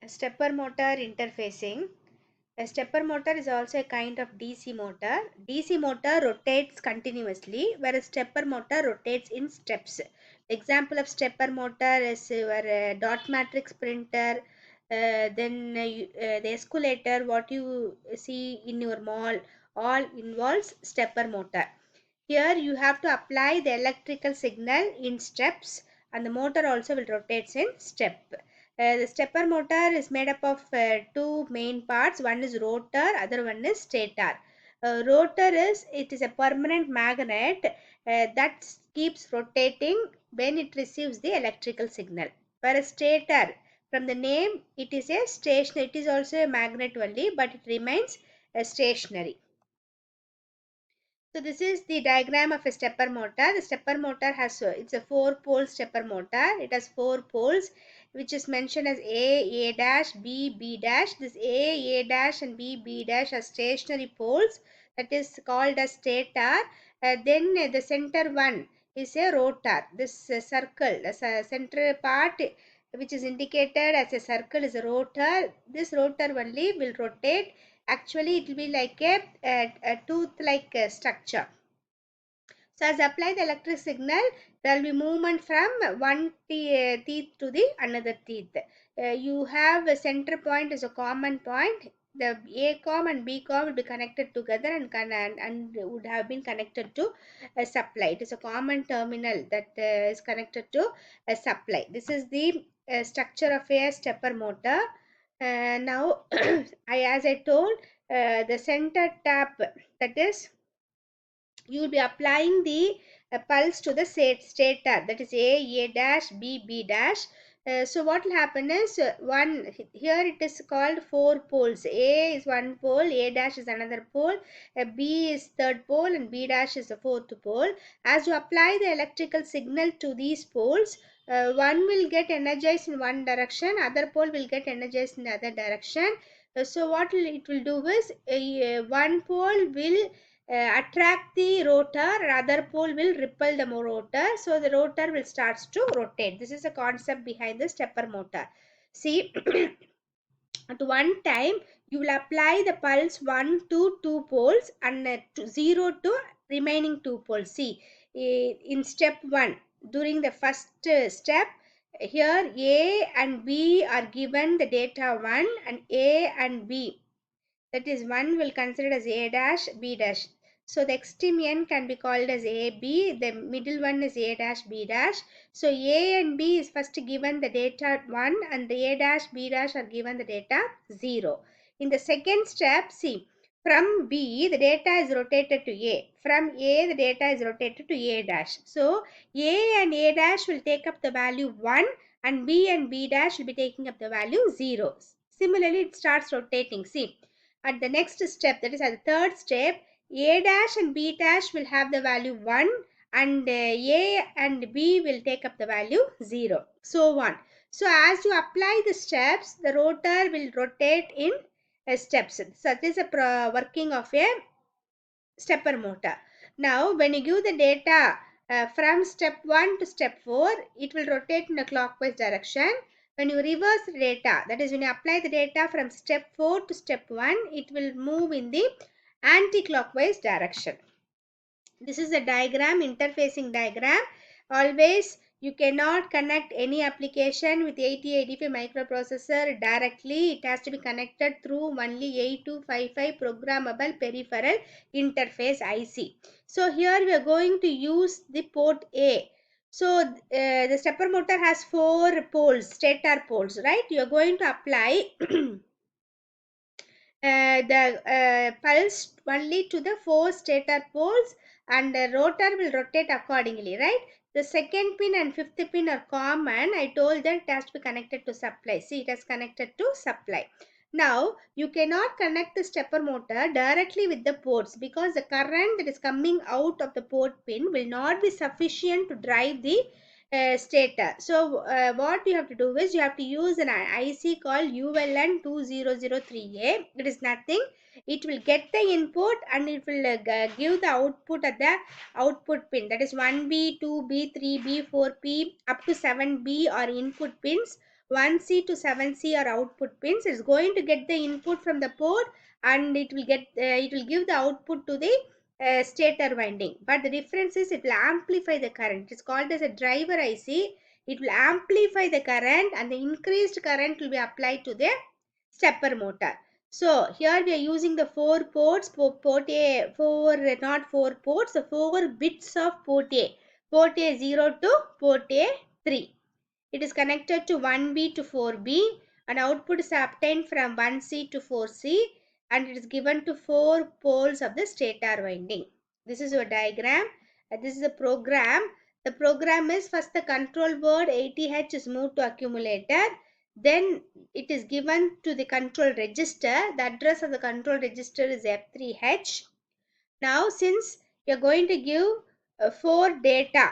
Stepper motor interfacing. A stepper motor is also a kind of DC motor. DC motor rotates continuously, whereas stepper motor rotates in steps. Example of stepper motor is your dot matrix printer, the escalator, what you see in your mall, all involves stepper motor. Here you have to apply the electrical signal in steps, and the motor also will rotate in step. The stepper motor is made up of two main parts. One is rotor, other one is stator. Rotor is it is a permanent magnet that keeps rotating when it receives the electrical signal. Whereas stator, from the name, it is a stationary. It is also a magnet only, but it remains stationary. So this is the diagram of a stepper motor. The stepper motor has it's a 4-pole stepper motor. It has 4 poles, which is mentioned as A dash, B dash. This A dash and B dash are stationary poles. That is called as stator. Then the center one is a rotor. This circle, the center part which is indicated as a circle is a rotor. This rotor only will rotate. Actually it will be like a tooth like structure. So as apply the electric signal, there will be movement from one teeth to the another teeth. You have a center point as a common point. The A com and B com will be connected together and would have been connected to a supply. It is a common terminal that is connected to a supply. This is the structure of a stepper motor. Now, as I told, the center tap, that is, you will be applying the pulse to the stator, that is A dash, B dash. So what will happen is one here it is called 4 poles. A is one pole, A dash is another pole, B is third pole, and B dash is the fourth pole. As you apply the electrical signal to these poles, one will get energized in one direction, other pole will get energized in the other direction. So what it will do is one pole will attract the rotor, other pole will repel the rotor, so the rotor will starts to rotate. This is the concept behind the stepper motor. See, at one time you will apply the pulse 1 to 2 poles and 0 to remaining 2 poles. See, in step 1, during the first step, here A and B are given the data 1, and A and B, that is, one will consider as A dash, B dash. So the extreme n can be called as AB, the middle one is A dash, B dash. So A and B is first given the data 1, and the A dash, B dash are given the data 0. In the second step, see, from B the data is rotated to A. From A the data is rotated to A dash. So A and A dash will take up the value 1, and B and B dash will be taking up the value 0. Similarly, it starts rotating. See, at the next step, that is at the third step, A dash and B dash will have the value 1, and A and B will take up the value 0. So on. So as you apply the steps, the rotor will rotate in steps. So this is a working of a stepper motor. Now when you give the data from step 1 to step 4, it will rotate in a clockwise direction. When you reverse the data, that is when you apply the data from step 4 to step 1, it will move in the anti-clockwise direction. This is a diagram, interfacing diagram. Always you cannot connect any application with 8085 microprocessor directly. It has to be connected through only 8255 programmable peripheral interface IC. So here we are going to use the port A. So the stepper motor has 4 poles, stator poles, right? You are going to apply the pulse only to the 4 stator poles, and the rotor will rotate accordingly, right? The second pin and fifth pin are common. I told that it has to be connected to supply. See, it is connected to supply. Now you cannot connect the stepper motor directly with the ports, because the current that is coming out of the port pin will not be sufficient to drive the stator. So what you have to do is you have to use an IC called ULN2003A. It is nothing. It will get the input and it will give the output at the output pin. That is 1B, 2B, 3B, 4P up to 7B are input pins. 1C to 7C are output pins. It's going to get the input from the port, and it will give the output to the stator winding. But the difference is it will amplify the current. It's called as a driver IC. It will amplify the current, and the increased current will be applied to the stepper motor. So here we are using the four ports, port A, not four ports, the four bits of port A. Port A 0 to port A 3. It is connected to 1B to 4B, and output is obtained from 1C to 4C, and it is given to four poles of the stator winding. This is your diagram. This is the program. The program is first the control word 80H is moved to accumulator. Then it is given to the control register. The address of the control register is F3H. Now since you are going to give 4 data,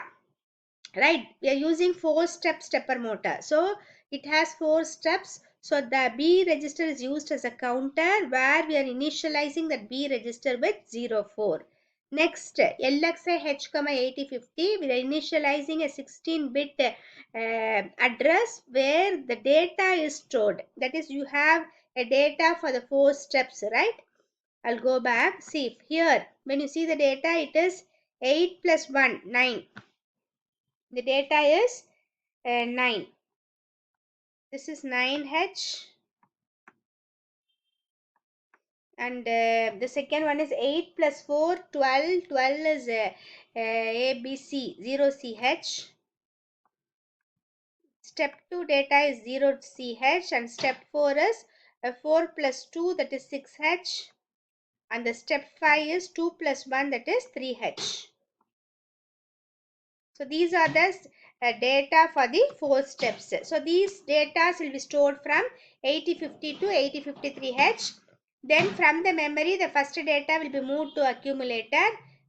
right, we are using 4-step stepper motor, so it has 4 steps. So the B register is used as a counter, where we are initializing that B register with 04. Next, LXI H, 8050, we are initializing a 16-bit address where the data is stored. That is, you have a data for the 4 steps, right? I'll go back. See, here, when you see the data, it is 8 plus 1, 9. The data is 9. This is 9H, and the second one is 8 plus 4, 12. 12 is ABC, 0CH. Step 2 data is 0CH, and step 4 is 4 plus 2, that is 6H, and the step 5 is 2 plus 1, that is 3H. So these are the data for the 4 steps. So these data will be stored from 8050 to 8053H. Then from the memory, the first data will be moved to accumulator.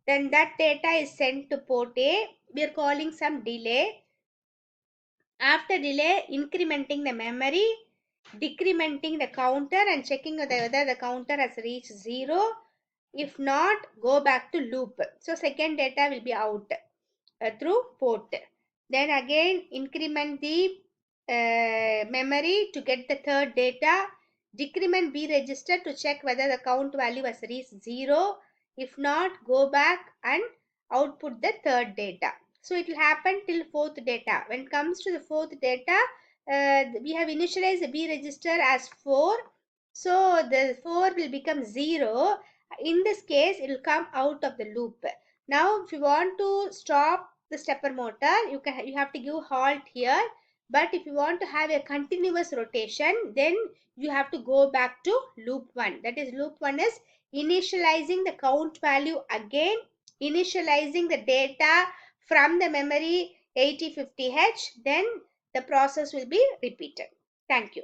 Then that data is sent to port A. We are calling some delay. After delay, incrementing the memory, decrementing the counter, and checking whether the counter has reached 0. If not, go back to loop. So second data will be out through port. Then again increment the memory to get the third data. Decrement B register to check whether the count value has reached 0. If not, go back and output the third data. So it will happen till fourth data. When it comes to the fourth data, we have initialized the B register as 4. So the 4 will become 0. In this case, it will come out of the loop. Now, if you want to stop the stepper motor, you have to give halt here. But if you want to have a continuous rotation, then you have to go back to loop 1. That is, loop 1 is initializing the count value again, initializing the data from the memory 8050H, then the process will be repeated. Thank you.